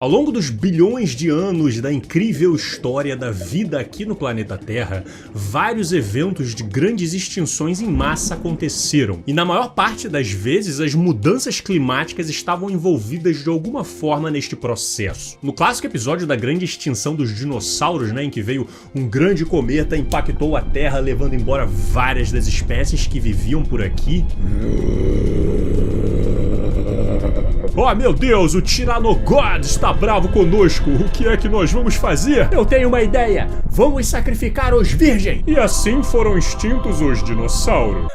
Ao longo dos bilhões de anos da incrível história da vida aqui no planeta Terra, vários eventos de grandes extinções em massa aconteceram. E na maior parte das vezes, as mudanças climáticas estavam envolvidas de alguma forma neste processo. No clássico episódio da grande extinção dos dinossauros, em que veio um grande cometa e impactou a Terra, levando embora várias das espécies que viviam por aqui. Oh meu Deus, o Tiranogod está bravo conosco, o que é que nós vamos fazer? Eu tenho uma ideia, vamos sacrificar os virgens! E assim foram extintos os dinossauros.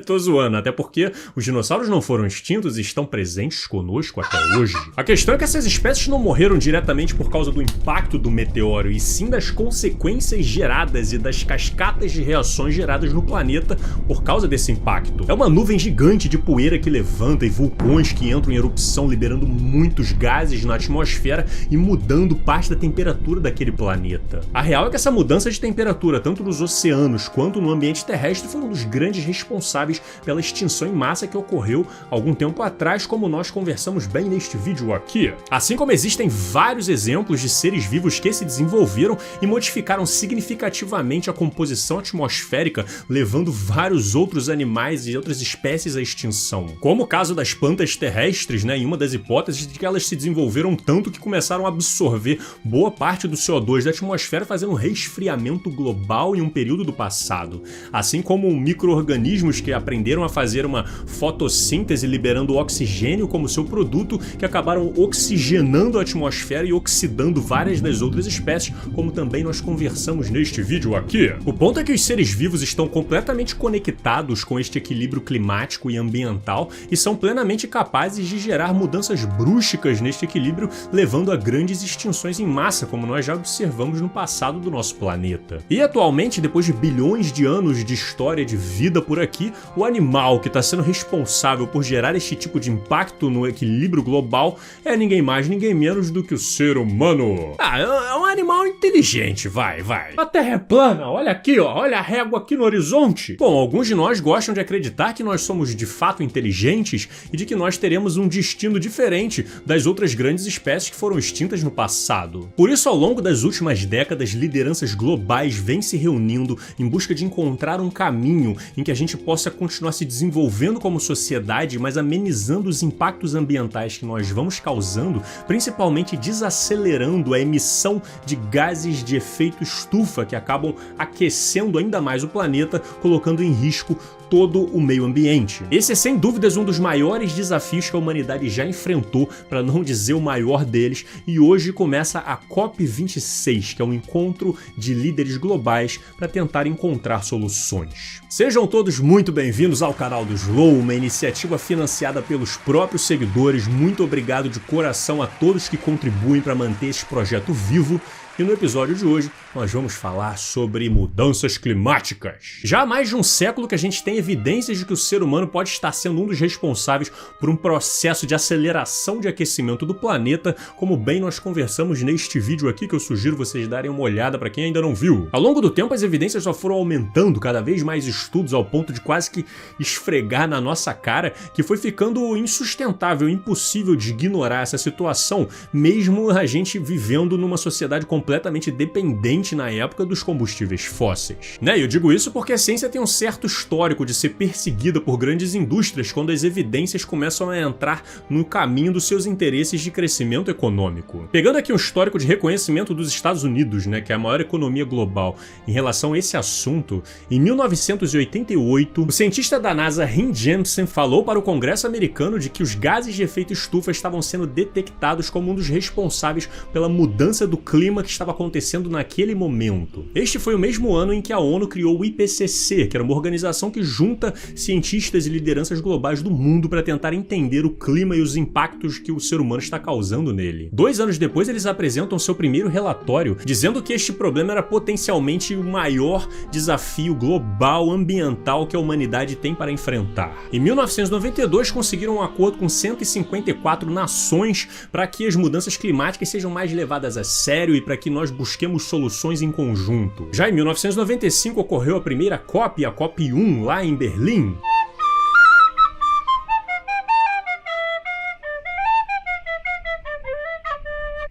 Tô zoando, até porque os dinossauros não foram extintos e estão presentes conosco até hoje. A questão é que essas espécies não morreram diretamente por causa do impacto do meteoro, e sim das consequências geradas e das cascatas de reações geradas no planeta por causa desse impacto. É uma nuvem gigante de poeira que levanta e vulcões que entram em erupção, liberando muitos gases na atmosfera e mudando parte da temperatura daquele planeta. A real é que essa mudança de temperatura, tanto nos oceanos quanto no ambiente terrestre, foi um dos grandes responsáveis pela extinção em massa que ocorreu algum tempo atrás, como nós conversamos bem neste vídeo aqui. Assim como existem vários exemplos de seres vivos que se desenvolveram e modificaram significativamente a composição atmosférica, levando vários outros animais e outras espécies à extinção. Como o caso das plantas terrestres, em uma das hipóteses de que elas se desenvolveram tanto que começaram a absorver boa parte do CO2 da atmosfera, fazendo um resfriamento global em um período do passado. Assim como micro-organismos que aprenderam a fazer uma fotossíntese liberando oxigênio como seu produto, que acabaram oxigenando a atmosfera e oxidando várias das outras espécies, como também nós conversamos neste vídeo aqui. O ponto é que os seres vivos estão completamente conectados com este equilíbrio climático e ambiental e são plenamente capazes de gerar mudanças bruscas neste equilíbrio, levando a grandes extinções em massa, como nós já observamos no passado do nosso planeta. E atualmente, depois de bilhões de anos de história de vida por aqui, o animal que está sendo responsável por gerar este tipo de impacto no equilíbrio global é ninguém mais, ninguém menos do que o ser humano. É um animal inteligente, vai. A Terra é plana, olha aqui, Olha a régua aqui no horizonte. Bom, alguns de nós gostam de acreditar que nós somos de fato inteligentes e de que nós teremos um destino diferente das outras grandes espécies que foram extintas no passado. Por isso, ao longo das últimas décadas, lideranças globais vêm se reunindo em busca de encontrar um caminho em que a gente possa continuar se desenvolvendo como sociedade, mas amenizando os impactos ambientais que nós vamos causando, principalmente desacelerando a emissão de gases de efeito estufa que acabam aquecendo ainda mais o planeta, colocando em risco todo o meio ambiente. Esse é sem dúvidas um dos maiores desafios que a humanidade já enfrentou, para não dizer o maior deles, e hoje começa a COP26, que é um encontro de líderes globais para tentar encontrar soluções. Sejam todos muito bem-vindos ao canal do Slow, uma iniciativa financiada pelos próprios seguidores. Muito obrigado de coração a todos que contribuem para manter esse projeto vivo. E no episódio de hoje, nós vamos falar sobre mudanças climáticas. Já há mais de um século que a gente tem evidências de que o ser humano pode estar sendo um dos responsáveis por um processo de aceleração de aquecimento do planeta, como bem nós conversamos neste vídeo aqui, que eu sugiro vocês darem uma olhada para quem ainda não viu. Ao longo do tempo, as evidências só foram aumentando, cada vez mais estudos, ao ponto de quase que esfregar na nossa cara que foi ficando insustentável, impossível de ignorar essa situação, mesmo a gente vivendo numa sociedade completamente dependente na época dos combustíveis fósseis. Eu digo isso porque a ciência tem um certo histórico de ser perseguida por grandes indústrias quando as evidências começam a entrar no caminho dos seus interesses de crescimento econômico. Pegando aqui um histórico de reconhecimento dos Estados Unidos, que é a maior economia global, em relação a esse assunto, em 1988, o cientista da NASA Jim Jensen falou para o Congresso americano de que os gases de efeito estufa estavam sendo detectados como um dos responsáveis pela mudança do clima que estava acontecendo naquele momento. Este foi o mesmo ano em que a ONU criou o IPCC, que era uma organização que junta cientistas e lideranças globais do mundo para tentar entender o clima e os impactos que o ser humano está causando nele. 2 anos depois, eles apresentam seu primeiro relatório, dizendo que este problema era potencialmente o maior desafio global ambiental que a humanidade tem para enfrentar. Em 1992, conseguiram um acordo com 154 nações para que as mudanças climáticas sejam mais levadas a sério e para que nós busquemos soluções em conjunto. Já em 1995 ocorreu a primeira COP, a COP1, lá em Berlim.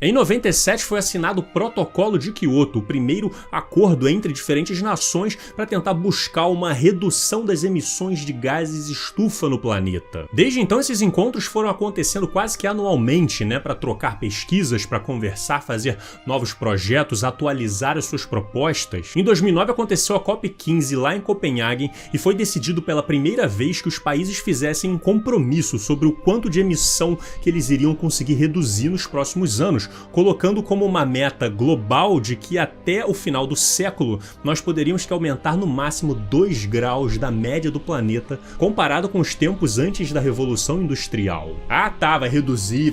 Em 97 foi assinado o Protocolo de Kyoto, o primeiro acordo entre diferentes nações para tentar buscar uma redução das emissões de gases estufa no planeta. Desde então esses encontros foram acontecendo quase que anualmente, né, para trocar pesquisas, para conversar, fazer novos projetos, atualizar as suas propostas. Em 2009 aconteceu a COP15 lá em Copenhague e foi decidido pela primeira vez que os países fizessem um compromisso sobre o quanto de emissão que eles iriam conseguir reduzir nos próximos anos, colocando como uma meta global de que até o final do século nós poderíamos que aumentar no máximo 2 graus da média do planeta comparado com os tempos antes da Revolução Industrial. Ah tá, vai reduzir,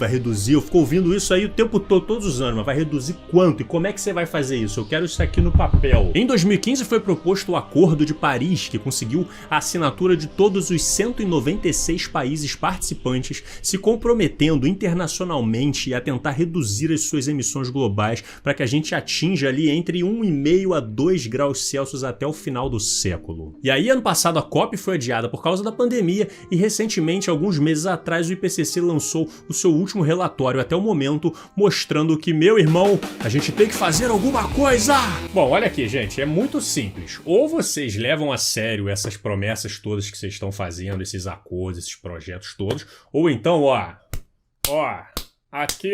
eu fico ouvindo isso aí o tempo todo, todos os anos, mas vai reduzir quanto? E como é que você vai fazer isso? Eu quero isso aqui no papel. Em 2015 foi proposto o Acordo de Paris, que conseguiu a assinatura de todos os 196 países participantes se comprometendo internacionalmente a tentar reduzir as suas emissões globais para que a gente atinja ali entre 1,5 a 2 graus Celsius até o final do século. E aí ano passado a COP foi adiada por causa da pandemia e recentemente, alguns meses atrás, o IPCC lançou o seu último relatório até o momento, mostrando que, meu irmão, a gente tem que fazer alguma coisa! Bom, olha aqui, gente, é muito simples. Ou vocês levam a sério essas promessas todas que vocês estão fazendo, esses acordos, esses projetos todos, ou então, aqui,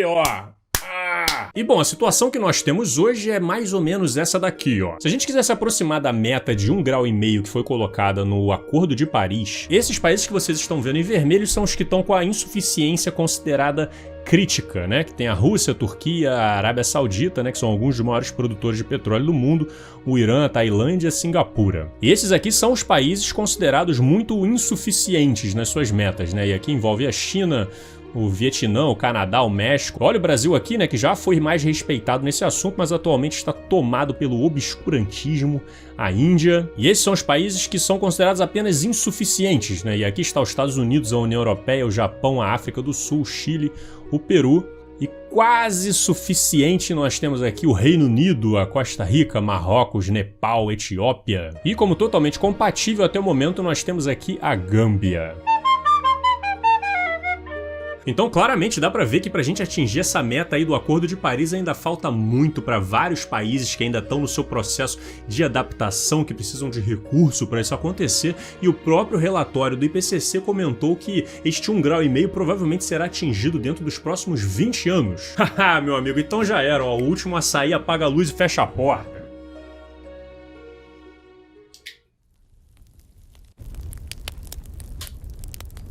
E bom, a situação que nós temos hoje é mais ou menos essa daqui, ó. Se a gente quiser se aproximar da meta de 1,5 graus que foi colocada no Acordo de Paris, esses países que vocês estão vendo em vermelho são os que estão com a insuficiência considerada crítica, né? Que tem a Rússia, a Turquia, a Arábia Saudita, né? Que são alguns dos maiores produtores de petróleo do mundo, o Irã, a Tailândia, Singapura. E esses aqui são os países considerados muito insuficientes nas suas metas, né? E aqui envolve a China, o Vietnã, o Canadá, o México. Olha o Brasil aqui, né, que já foi mais respeitado nesse assunto, mas atualmente está tomado pelo obscurantismo, a Índia. E esses são os países que são considerados apenas insuficientes, né? E aqui está os Estados Unidos, a União Europeia, o Japão, a África do Sul, o Chile, o Peru. E quase suficiente nós temos aqui o Reino Unido, a Costa Rica, Marrocos, Nepal, Etiópia. E como totalmente compatível até o momento nós temos aqui a Gâmbia. Então claramente dá pra ver que pra gente atingir essa meta aí do Acordo de Paris ainda falta muito para vários países que ainda estão no seu processo de adaptação, que precisam de recurso para isso acontecer, e o próprio relatório do IPCC comentou que este 1,5 graus provavelmente será atingido dentro dos próximos 20 anos. Haha, meu amigo, então já era, ó, o último a sair apaga a luz e fecha a porta.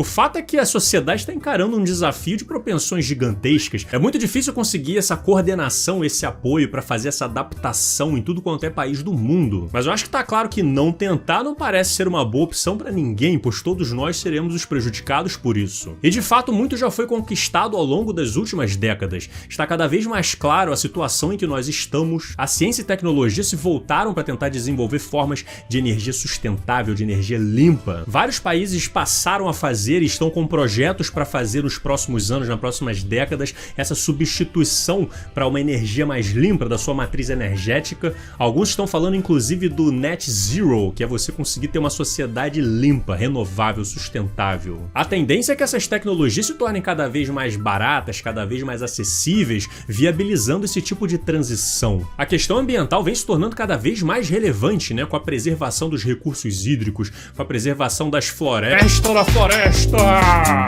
O fato é que a sociedade está encarando um desafio de propensões gigantescas. É muito difícil conseguir essa coordenação, esse apoio para fazer essa adaptação em tudo quanto é país do mundo. Mas eu acho que tá claro que não tentar não parece ser uma boa opção para ninguém, pois todos nós seremos os prejudicados por isso. E de fato, muito já foi conquistado ao longo das últimas décadas. Está cada vez mais claro a situação em que nós estamos. A ciência e tecnologia se voltaram para tentar desenvolver formas de energia sustentável, de energia limpa. Vários países passaram a fazer e estão com projetos para fazer nos próximos anos, nas próximas décadas, essa substituição para uma energia mais limpa da sua matriz energética. Alguns estão falando inclusive do Net Zero, que é você conseguir ter uma sociedade limpa, renovável, sustentável. A tendência é que essas tecnologias se tornem cada vez mais baratas, cada vez mais acessíveis, viabilizando esse tipo de transição. A questão ambiental vem se tornando cada vez mais relevante, né, com a preservação dos recursos hídricos, com a preservação das florestas,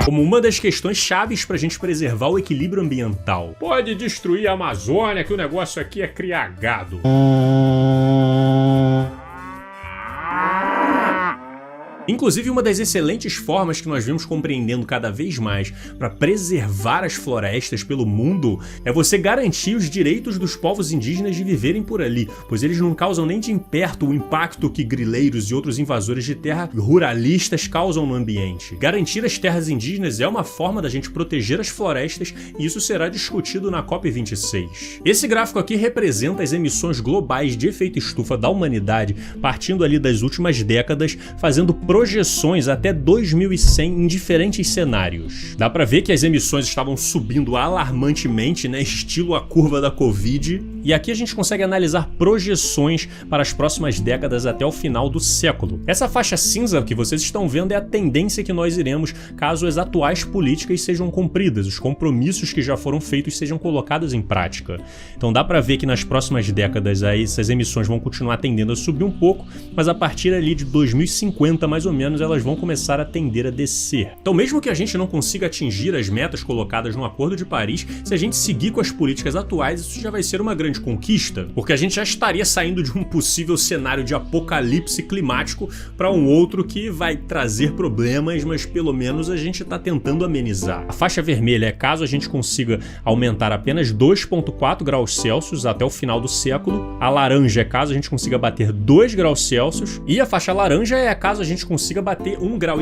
como uma das questões chaves para a gente preservar o equilíbrio ambiental. Pode destruir a Amazônia, que o negócio aqui é criar gado. Inclusive, uma das excelentes formas que nós vemos compreendendo cada vez mais para preservar as florestas pelo mundo é você garantir os direitos dos povos indígenas de viverem por ali, pois eles não causam nem de perto o impacto que grileiros e outros invasores de terra ruralistas causam no ambiente. Garantir as terras indígenas é uma forma da gente proteger as florestas e isso será discutido na COP26. Esse gráfico aqui representa as emissões globais de efeito estufa da humanidade, partindo ali das últimas décadas, fazendo projeções até 2100 em diferentes cenários. Dá pra ver que as emissões estavam subindo alarmantemente, né, estilo a curva da Covid. E aqui a gente consegue analisar projeções para as próximas décadas até o final do século. Essa faixa cinza que vocês estão vendo é a tendência que nós iremos caso as atuais políticas sejam cumpridas, os compromissos que já foram feitos sejam colocados em prática. Então dá para ver que nas próximas décadas aí essas emissões vão continuar tendendo a subir um pouco, mas a partir ali de 2050 mais ou menos elas vão começar a tender a descer. Então mesmo que a gente não consiga atingir as metas colocadas no Acordo de Paris, se a gente seguir com as políticas atuais, isso já vai ser uma grande conquista, porque a gente já estaria saindo de um possível cenário de apocalipse climático para um outro que vai trazer problemas, mas pelo menos a gente está tentando amenizar. A faixa vermelha é caso a gente consiga aumentar apenas 2,4 graus Celsius até o final do século, a laranja é caso a gente consiga bater 2 graus Celsius e a faixa laranja é caso a gente consiga bater 1,5 grau,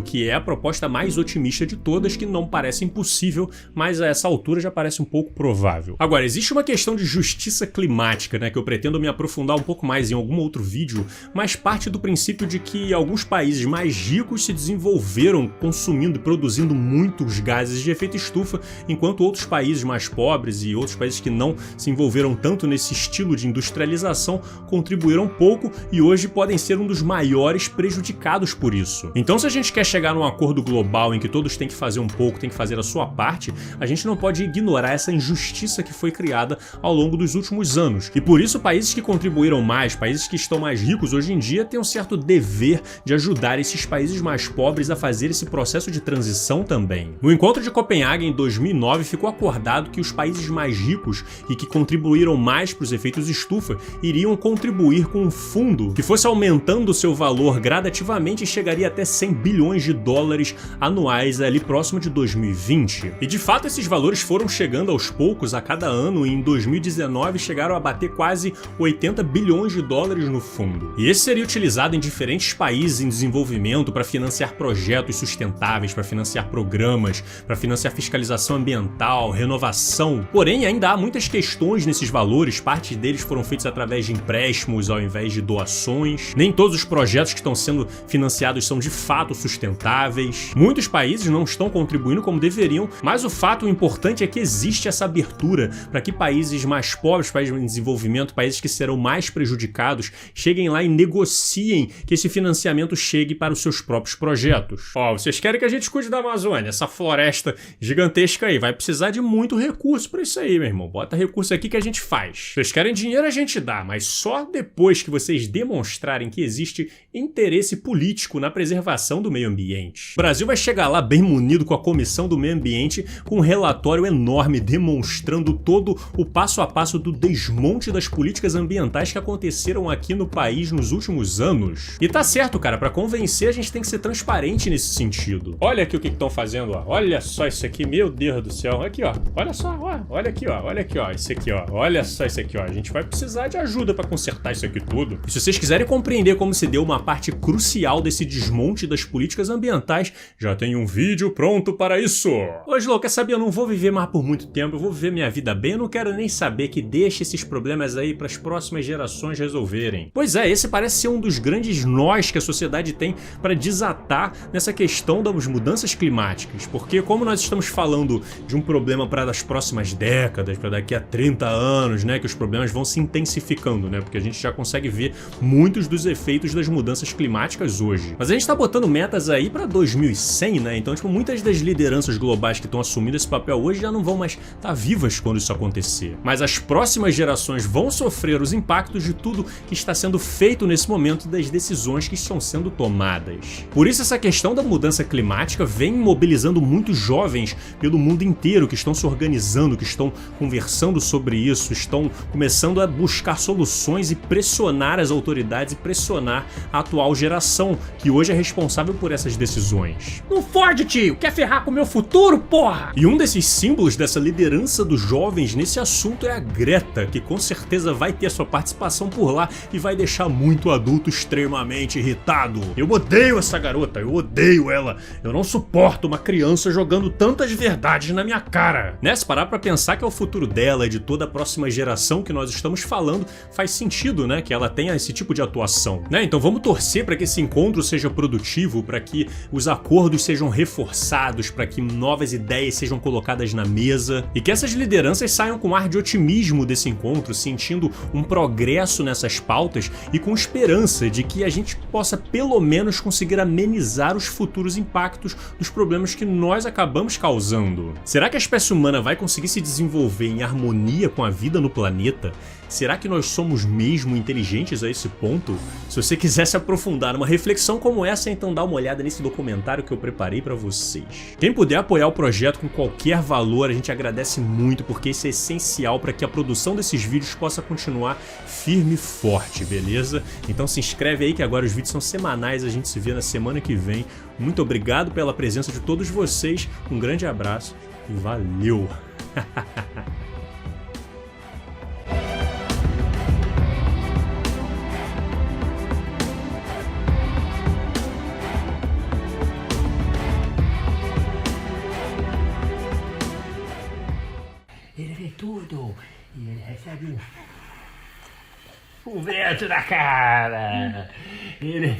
que é a proposta mais otimista de todas, que não parece impossível, mas a essa altura já parece um pouco provável. Agora, existe uma questão de justiça climática, né, que eu pretendo me aprofundar um pouco mais em algum outro vídeo, mas parte do princípio de que alguns países mais ricos se desenvolveram consumindo e produzindo muitos gases de efeito estufa, enquanto outros países mais pobres e outros países que não se envolveram tanto nesse estilo de industrialização contribuíram pouco e hoje podem ser um dos maiores prejudicados por isso. Então, se a gente quer chegar num acordo global em que todos têm que fazer um pouco, têm que fazer a sua parte, a gente não pode ignorar essa injustiça que foi criada ao longo dos últimos anos. E por isso, países que contribuíram mais, países que estão mais ricos hoje em dia, têm um certo dever de ajudar esses países mais pobres a fazer esse processo de transição também. No encontro de Copenhague em 2009, ficou acordado que os países mais ricos e que contribuíram mais para os efeitos estufa iriam contribuir com um fundo que fosse aumentando seu valor gradativamente e chegaria até 100 bilhões de dólares anuais ali próximo de 2020. E de fato esses valores foram chegando aos poucos a cada ano e em 2019 chegaram a bater quase 80 bilhões de dólares no fundo. E esse seria utilizado em diferentes países em desenvolvimento para financiar projetos sustentáveis, para financiar programas, para financiar fiscalização ambiental, renovação. Porém, ainda há muitas questões nesses valores, parte deles foram feitos através de empréstimos ao invés de doações. Nem todos os projetos que estão sendo financiados são de fato sustentáveis. Muitos países não estão contribuindo como deveriam, mas o fato importante é que existe essa abertura para que países mais pobres, países em desenvolvimento, países que serão mais prejudicados, cheguem lá e negociem que esse financiamento chegue para os seus próprios projetos. Vocês querem que a gente cuide da Amazônia, essa floresta gigantesca aí, vai precisar de muito recurso para isso aí, meu irmão. Bota recurso aqui que a gente faz. Vocês querem dinheiro, a gente dá, mas só depois que vocês demonstrarem que existe interesse político na preservação do meio ambiente. O Brasil vai chegar lá bem munido com a Comissão do Meio Ambiente, com um relatório enorme demonstrando todo o passo a passo do desmonte das políticas ambientais que aconteceram aqui no país nos últimos anos. E tá certo, cara, pra convencer a gente tem que ser transparente nesse sentido. Olha aqui o que estão fazendo, ó. Olha só isso aqui, meu Deus do céu. Aqui, ó. Olha só, ó. Olha aqui, ó. Olha aqui, ó. Isso aqui, ó. Olha só isso aqui, ó. A gente vai precisar de ajuda pra consertar isso aqui tudo. E se vocês quiserem compreender como se deu uma parte crucial desse desmonte das políticas ambientais, já tem um vídeo pronto para isso. Ô, Slow, quer saber? Eu não vou viver mais por muito tempo, eu vou viver minha vida bem, eu não quero nem saber, que deixe esses problemas aí para as próximas gerações resolverem. Pois é, esse parece ser um dos grandes nós que a sociedade tem para desatar nessa questão das mudanças climáticas, porque como nós estamos falando de um problema para as próximas décadas, para daqui a 30 anos, né, que os problemas vão se intensificando, né, porque a gente já consegue ver muitos dos efeitos das mudanças climáticas hoje. Mas a gente tá botando metas aí para 2100, né, então tipo, muitas das lideranças globais que estão assumindo esse papel hoje já não vão mais estar vivas quando isso acontecer. Mas as próximas gerações vão sofrer os impactos de tudo que está sendo feito nesse momento, das decisões que estão sendo tomadas. Por isso essa questão da mudança climática vem mobilizando muitos jovens pelo mundo inteiro que estão se organizando, que estão conversando sobre isso, estão começando a buscar soluções e pressionar as autoridades e pressionar a atual geração, que hoje é responsável por essas decisões. Não fode, tio! Quer ferrar com o meu futuro, porra? E um desses símbolos dessa liderança dos jovens nesse assunto é a Greta, que com certeza vai ter a sua participação por lá e vai deixar muito adulto extremamente irritado. Eu odeio essa garota, eu odeio ela. Eu não suporto uma criança jogando tantas verdades na minha cara. Né? Se parar pra pensar que é o futuro dela e de toda a próxima geração que nós estamos falando, faz sentido, né, que ela tenha esse tipo de atuação. Né? Então vamos torcer para que esse encontro seja produtivo, para que os acordos sejam reforçados, para que novas ideias sejam colocadas na mesa e que essas lideranças saiam com ar de otimismo otimismo desse encontro, sentindo um progresso nessas pautas e com esperança de que a gente possa pelo menos conseguir amenizar os futuros impactos dos problemas que nós acabamos causando. Será que a espécie humana vai conseguir se desenvolver em harmonia com a vida no planeta? Será que nós somos mesmo inteligentes a esse ponto? Se você quiser se aprofundar numa reflexão como essa, então dá uma olhada nesse documentário que eu preparei pra vocês. Quem puder apoiar o projeto com qualquer valor, a gente agradece muito, porque isso é essencial para que a produção desses vídeos possa continuar firme e forte, beleza? Então se inscreve aí que agora os vídeos são semanais, a gente se vê na semana que vem. Muito obrigado pela presença de todos vocês, um grande abraço e valeu! Ele vê tudo e ele recebe um vento na cara. Ele...